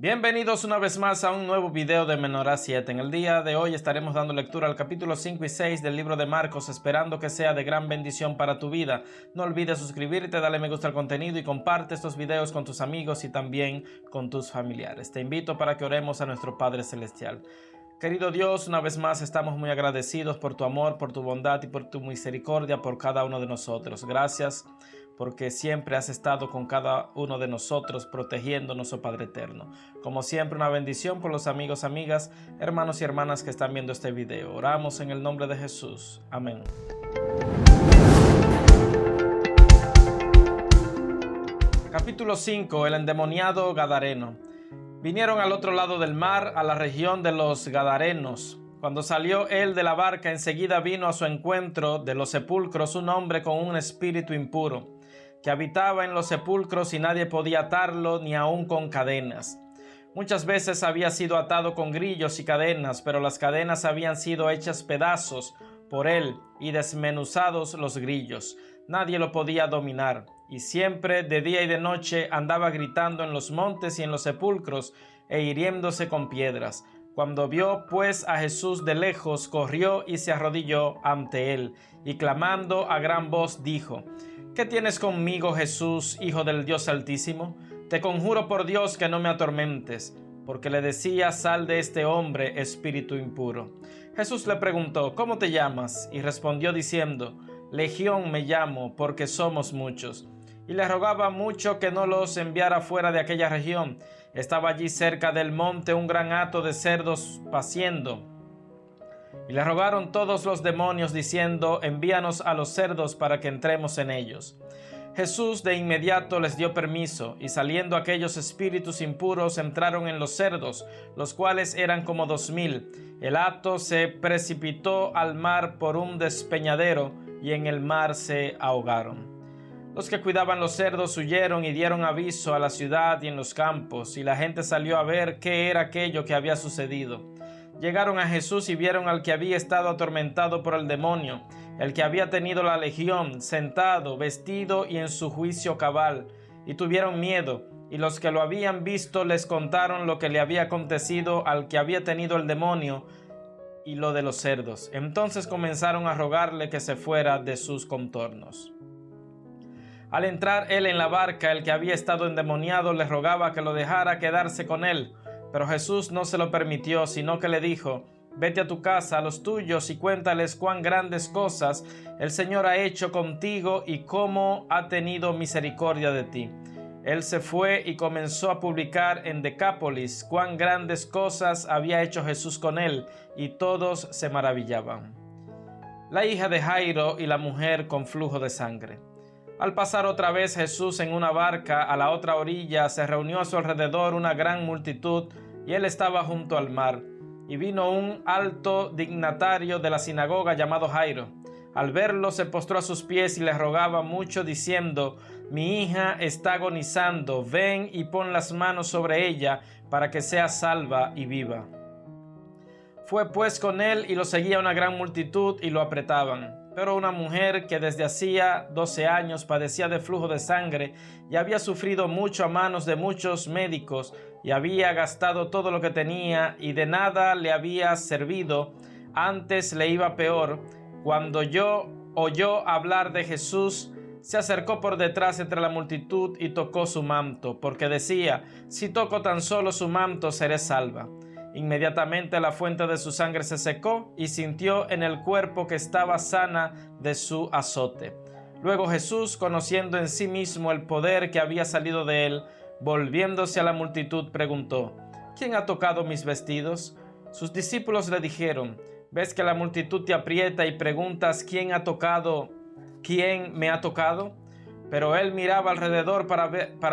Bienvenidos una vez más a un nuevo video de Menorá 7. En el día de hoy estaremos dando lectura al capítulo 5 y 6 del libro de Marcos, esperando que sea de gran bendición para tu vida. No olvides suscribirte, darle me gusta al contenido y comparte estos videos con tus amigos y también con tus familiares. Te invito para que oremos a nuestro Padre Celestial. Querido Dios, una vez más estamos muy agradecidos por tu amor, por tu bondad y por tu misericordia por cada uno de nosotros. Gracias porque siempre has estado con cada uno de nosotros, protegiéndonos, oh Padre eterno. Como siempre, una bendición por los amigos, amigas, hermanos y hermanas que están viendo este video. Oramos en el nombre de Jesús. Amén. Capítulo 5. El endemoniado Gadareno. Vinieron al otro lado del mar, a la región de los Gadarenos. Cuando salió él de la barca, enseguida vino a su encuentro de los sepulcros un hombre con un espíritu impuro, que habitaba en los sepulcros y nadie podía atarlo ni aun con cadenas. Muchas veces había sido atado con grillos y cadenas, pero las cadenas habían sido hechas pedazos por él y desmenuzados los grillos. Nadie lo podía dominar, y siempre de día y de noche andaba gritando en los montes y en los sepulcros e hiriéndose con piedras. Cuando vio pues a Jesús de lejos, corrió y se arrodilló ante él, y clamando a gran voz dijo: ¿Qué tienes conmigo, Jesús, Hijo del Dios Altísimo? Te conjuro por Dios que no me atormentes. Porque le decía: sal de este hombre, espíritu impuro. Jesús le preguntó: ¿cómo te llamas? Y respondió diciendo: Legión me llamo, porque somos muchos. Y le rogaba mucho que no los enviara fuera de aquella región. Estaba allí cerca del monte un gran hato de cerdos paciendo. Y le rogaron todos los demonios diciendo: envíanos a los cerdos para que entremos en ellos. Jesús de inmediato les dio permiso, y saliendo aquellos espíritus impuros entraron en los cerdos, los cuales eran como 2000. El hato se precipitó al mar por un despeñadero, y en el mar se ahogaron. Los que cuidaban los cerdos huyeron y dieron aviso a la ciudad y en los campos, y la gente salió a ver qué era aquello que había sucedido. Llegaron a Jesús y vieron al que había estado atormentado por el demonio, el que había tenido la legión, sentado, vestido y en su juicio cabal, y tuvieron miedo, y los que lo habían visto les contaron lo que le había acontecido al que había tenido el demonio y lo de los cerdos. Entonces comenzaron a rogarle que se fuera de sus contornos. Al entrar él en la barca, el que había estado endemoniado le rogaba que lo dejara quedarse con él, pero Jesús no se lo permitió, sino que le dijo: vete a tu casa, a los tuyos, y cuéntales cuán grandes cosas el Señor ha hecho contigo y cómo ha tenido misericordia de ti. Él se fue y comenzó a publicar en Decápolis cuán grandes cosas había hecho Jesús con él, y todos se maravillaban. La hija de Jairo y la mujer con flujo de sangre. Al pasar otra vez Jesús en una barca a la otra orilla, se reunió a su alrededor una gran multitud, y él estaba junto al mar. Y vino un alto dignatario de la sinagoga llamado Jairo. Al verlo se postró a sus pies y le rogaba mucho diciendo: mi hija está agonizando, ven y pon las manos sobre ella para que sea salva y viva. Fue pues con él y lo seguía una gran multitud y lo apretaban. Pero una mujer que desde hacía 12 años padecía de flujo de sangre y había sufrido mucho a manos de muchos médicos y había gastado todo lo que tenía y de nada le había servido, antes le iba peor, cuando oyó hablar de Jesús, se acercó por detrás entre la multitud y tocó su manto, porque decía: si toco tan solo su manto seré salva. Inmediatamente la fuente de su sangre se secó y sintió en el cuerpo que estaba sana de su azote. Luego Jesús, conociendo en sí mismo el poder que había salido de él, volviéndose a la multitud, preguntó: ¿quién ha tocado mis vestidos? Sus discípulos le dijeron: ¿ves que la multitud te aprieta y preguntas quién me ha tocado? Pero él miraba alrededor para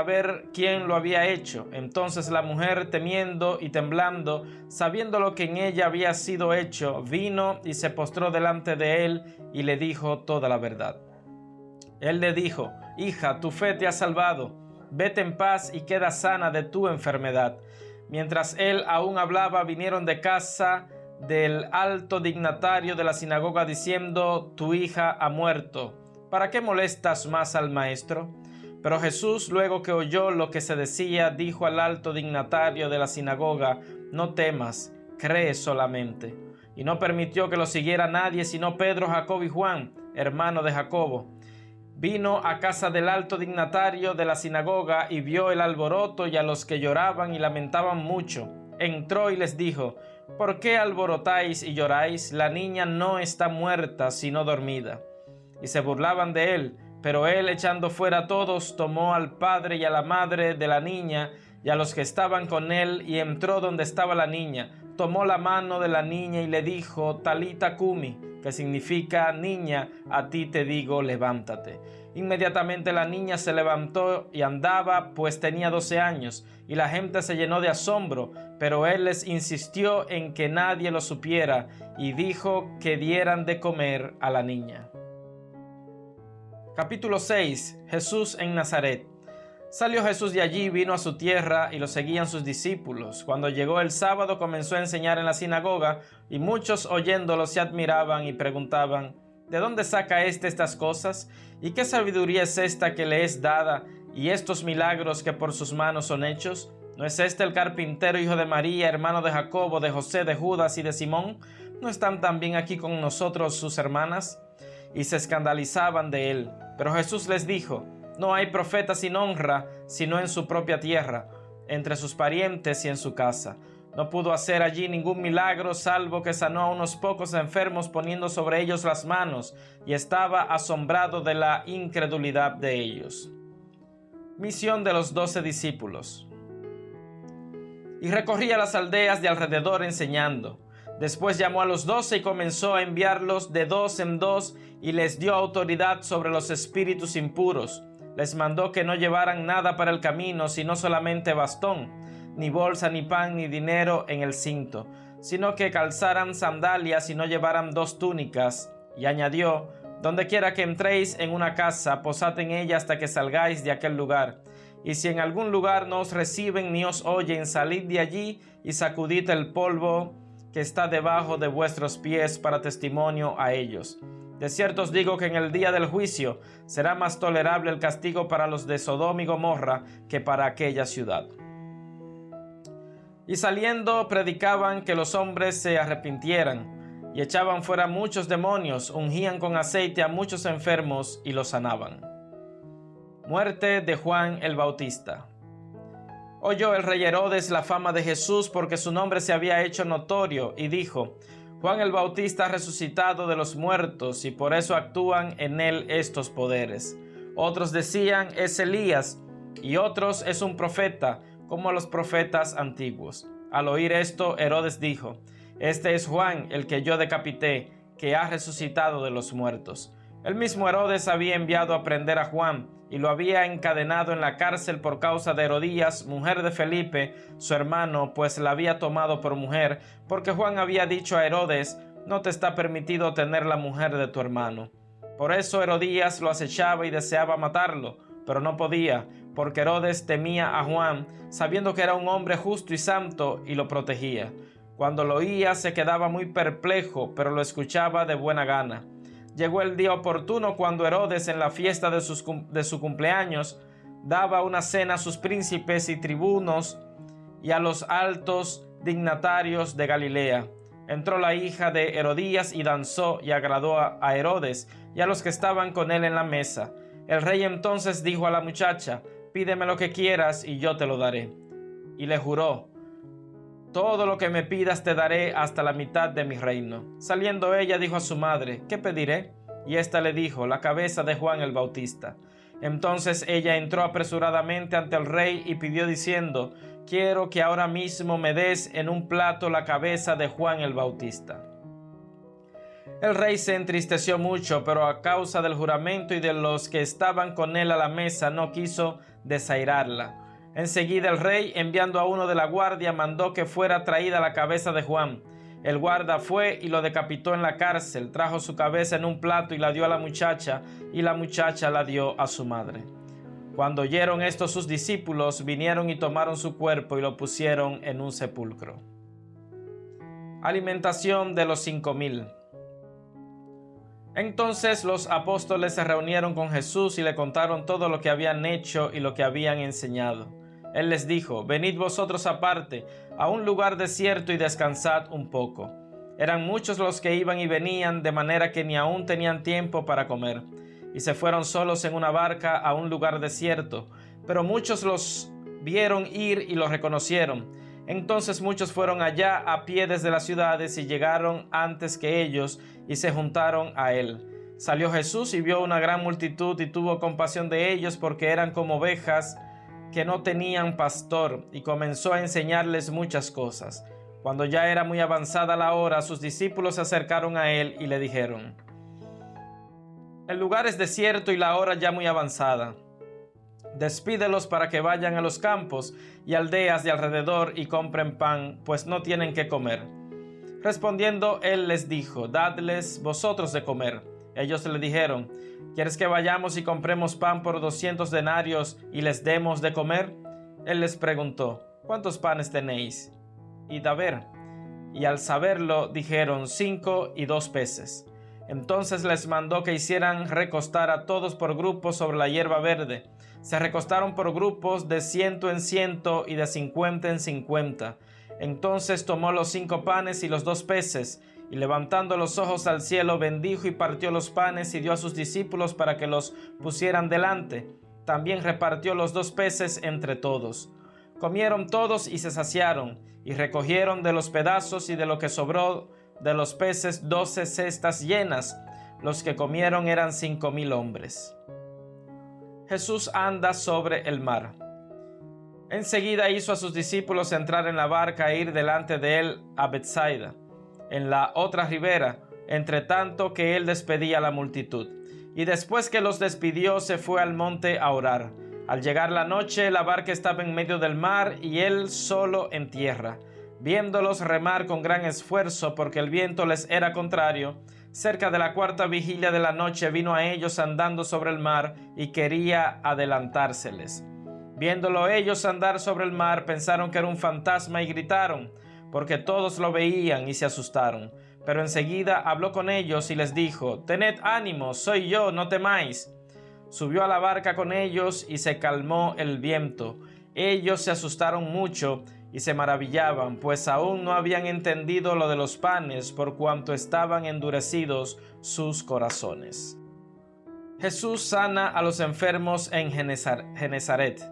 ver quién lo había hecho. Entonces la mujer, temiendo y temblando, sabiendo lo que en ella había sido hecho, vino y se postró delante de él y le dijo toda la verdad. Él le dijo: hija, tu fe te ha salvado. Vete en paz y queda sana de tu enfermedad. Mientras él aún hablaba, vinieron de casa del alto dignatario de la sinagoga diciendo: tu hija ha muerto. ¿Para qué molestas más al maestro? Pero Jesús, luego que oyó lo que se decía, dijo al alto dignatario de la sinagoga: no temas, cree solamente. Y no permitió que lo siguiera nadie sino Pedro, Jacobo y Juan, hermano de Jacobo. Vino a casa del alto dignatario de la sinagoga y vio el alboroto y a los que lloraban y lamentaban mucho. Entró y les dijo: ¿por qué alborotáis y lloráis? La niña no está muerta, sino dormida. Y se burlaban de él. Pero él, echando fuera a todos, tomó al padre y a la madre de la niña y a los que estaban con él, y entró donde estaba la niña. Tomó la mano de la niña y le dijo: Talita cumi, que significa: niña, a ti te digo, levántate. Inmediatamente la niña se levantó y andaba, pues tenía 12 años, y la gente se llenó de asombro, pero él les insistió en que nadie lo supiera, y dijo que dieran de comer a la niña. Capítulo 6. Jesús en Nazaret. Salió Jesús de allí, vino a su tierra, y lo seguían sus discípulos. Cuando llegó el sábado, comenzó a enseñar en la sinagoga, y muchos oyéndolo se admiraban y preguntaban: ¿de dónde saca estas cosas? ¿Y qué sabiduría es esta que le es dada, y estos milagros que por sus manos son hechos? ¿No es este el carpintero, hijo de María, hermano de Jacobo, de José, de Judas y de Simón? ¿No están también aquí con nosotros sus hermanas? Y se escandalizaban de él. Pero Jesús les dijo: no hay profeta sin honra, sino en su propia tierra, entre sus parientes y en su casa. No pudo hacer allí ningún milagro, salvo que sanó a unos pocos enfermos poniendo sobre ellos las manos, y estaba asombrado de la incredulidad de ellos. Misión de los 12 discípulos. Y recorría las aldeas de alrededor enseñando. Después llamó a los 12 y comenzó a enviarlos de 2 en 2, y les dio autoridad sobre los espíritus impuros. Les mandó que no llevaran nada para el camino, sino solamente bastón, ni bolsa, ni pan, ni dinero en el cinto, sino que calzaran sandalias y no llevaran 2 túnicas. Y añadió: donde quiera que entréis en una casa, posad en ella hasta que salgáis de aquel lugar. Y si en algún lugar no os reciben ni os oyen, salid de allí y sacudid el polvo que está debajo de vuestros pies para testimonio a ellos. De cierto os digo que en el día del juicio será más tolerable el castigo para los de Sodoma y Gomorra que para aquella ciudad. Y saliendo predicaban que los hombres se arrepintieran, y echaban fuera muchos demonios, ungían con aceite a muchos enfermos y los sanaban. Muerte de Juan el Bautista. Oyó el rey Herodes la fama de Jesús, porque su nombre se había hecho notorio, y dijo: Juan el Bautista ha resucitado de los muertos, y por eso actúan en él estos poderes. Otros decían: es Elías, y otros: es un profeta, como los profetas antiguos. Al oír esto, Herodes dijo: este es Juan, el que yo decapité, que ha resucitado de los muertos. El mismo Herodes había enviado a prender a Juan, y lo había encadenado en la cárcel por causa de Herodías, mujer de Felipe, su hermano, pues la había tomado por mujer, porque Juan había dicho a Herodes: no te está permitido tener la mujer de tu hermano. Por eso Herodías lo acechaba y deseaba matarlo, pero no podía, porque Herodes temía a Juan, sabiendo que era un hombre justo y santo, y lo protegía. Cuando lo oía se quedaba muy perplejo, pero lo escuchaba de buena gana. Llegó el día oportuno cuando Herodes, en la fiesta de su cumpleaños, daba una cena a sus príncipes y tribunos y a los altos dignatarios de Galilea. Entró la hija de Herodías y danzó y agradó a Herodes y a los que estaban con él en la mesa. El rey entonces dijo a la muchacha: pídeme lo que quieras y yo te lo daré. Y le juró: todo lo que me pidas te daré, hasta la mitad de mi reino. Saliendo ella dijo a su madre: ¿qué pediré? Y ésta le dijo: la cabeza de Juan el Bautista. Entonces ella entró apresuradamente ante el rey y pidió diciendo: quiero que ahora mismo me des en un plato la cabeza de Juan el Bautista. El rey se entristeció mucho, pero a causa del juramento y de los que estaban con él a la mesa, no quiso desairarla. Enseguida el rey, enviando a uno de la guardia, mandó que fuera traída la cabeza de Juan. El guarda fue y lo decapitó en la cárcel, trajo su cabeza en un plato y la dio a la muchacha, y la muchacha la dio a su madre. Cuando oyeron esto sus discípulos, vinieron y tomaron su cuerpo y lo pusieron en un sepulcro. Alimentación de los 5,000. Entonces los apóstoles se reunieron con Jesús y le contaron todo lo que habían hecho y lo que habían enseñado. Él les dijo: venid vosotros aparte, a un lugar desierto y descansad un poco. Eran muchos los que iban y venían, de manera que ni aún tenían tiempo para comer. Y se fueron solos en una barca a un lugar desierto, pero muchos los vieron ir y los reconocieron. Entonces muchos fueron allá a pie desde las ciudades y llegaron antes que ellos y se juntaron a él. Salió Jesús y vio una gran multitud y tuvo compasión de ellos porque eran como ovejas que no tenían pastor, y comenzó a enseñarles muchas cosas. Cuando ya era muy avanzada la hora, sus discípulos se acercaron a él y le dijeron: el lugar es desierto y la hora ya muy avanzada. Despídelos para que vayan a los campos y aldeas de alrededor y compren pan, pues no tienen qué comer. Respondiendo él les dijo: dadles vosotros de comer. Ellos le dijeron: ¿quieres que vayamos y compremos pan por 200 denarios y les demos de comer? Él les preguntó: ¿cuántos panes tenéis? Id a ver. Y al saberlo dijeron: 5 y 2 peces. Entonces les mandó que hicieran recostar a todos por grupos sobre la hierba verde. Se recostaron por grupos de 100 en 100 y de 50 en 50. Entonces tomó los 5 panes y los 2 peces, y levantando los ojos al cielo bendijo y partió los panes y dio a sus discípulos para que los pusieran delante. También repartió los 2 peces entre todos. Comieron todos y se saciaron, y recogieron de los pedazos y de lo que sobró de los peces 12 cestas llenas. Los que comieron eran 5,000 hombres. Jesús anda sobre el mar. Enseguida hizo a sus discípulos entrar en la barca e ir delante de él a Betsaida, en la otra ribera, entre tanto que él despedía a la multitud. Y después que los despidió, se fue al monte a orar. Al llegar la noche, la barca estaba en medio del mar y él solo en tierra. Viéndolos remar con gran esfuerzo, porque el viento les era contrario, cerca de la 4ª vigilia de la noche vino a ellos andando sobre el mar y quería adelantárseles. Viéndolo ellos andar sobre el mar, pensaron que era un fantasma y gritaron, porque todos lo veían y se asustaron. Pero enseguida habló con ellos y les dijo: tened ánimo, soy yo, no temáis. Subió a la barca con ellos y se calmó el viento. Ellos se asustaron mucho y se maravillaban, pues aún no habían entendido lo de los panes, por cuanto estaban endurecidos sus corazones. Jesús sana a los enfermos en Genesaret.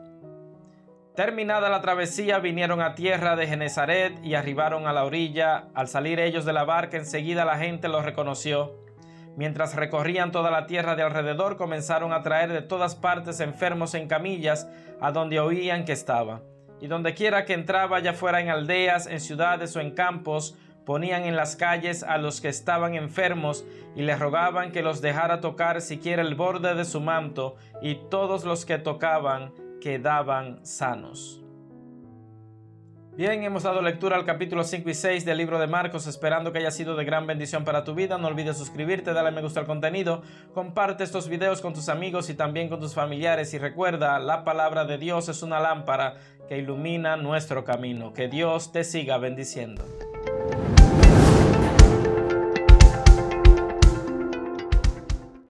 Terminada la travesía, vinieron a tierra de Genesaret y arribaron a la orilla. Al salir ellos de la barca, enseguida la gente los reconoció. Mientras recorrían toda la tierra de alrededor, comenzaron a traer de todas partes enfermos en camillas a donde oían que estaba. Y donde quiera que entraba, ya fuera en aldeas, en ciudades o en campos, ponían en las calles a los que estaban enfermos y les rogaban que los dejara tocar siquiera el borde de su manto, y todos los que tocaban quedaban sanos. Bien, hemos dado lectura al capítulo 5 y 6 del libro de Marcos, esperando que haya sido de gran bendición para tu vida. No olvides suscribirte, darle me gusta al contenido, comparte estos videos con tus amigos y también con tus familiares, y recuerda, la palabra de Dios es una lámpara que ilumina nuestro camino. Que Dios te siga bendiciendo.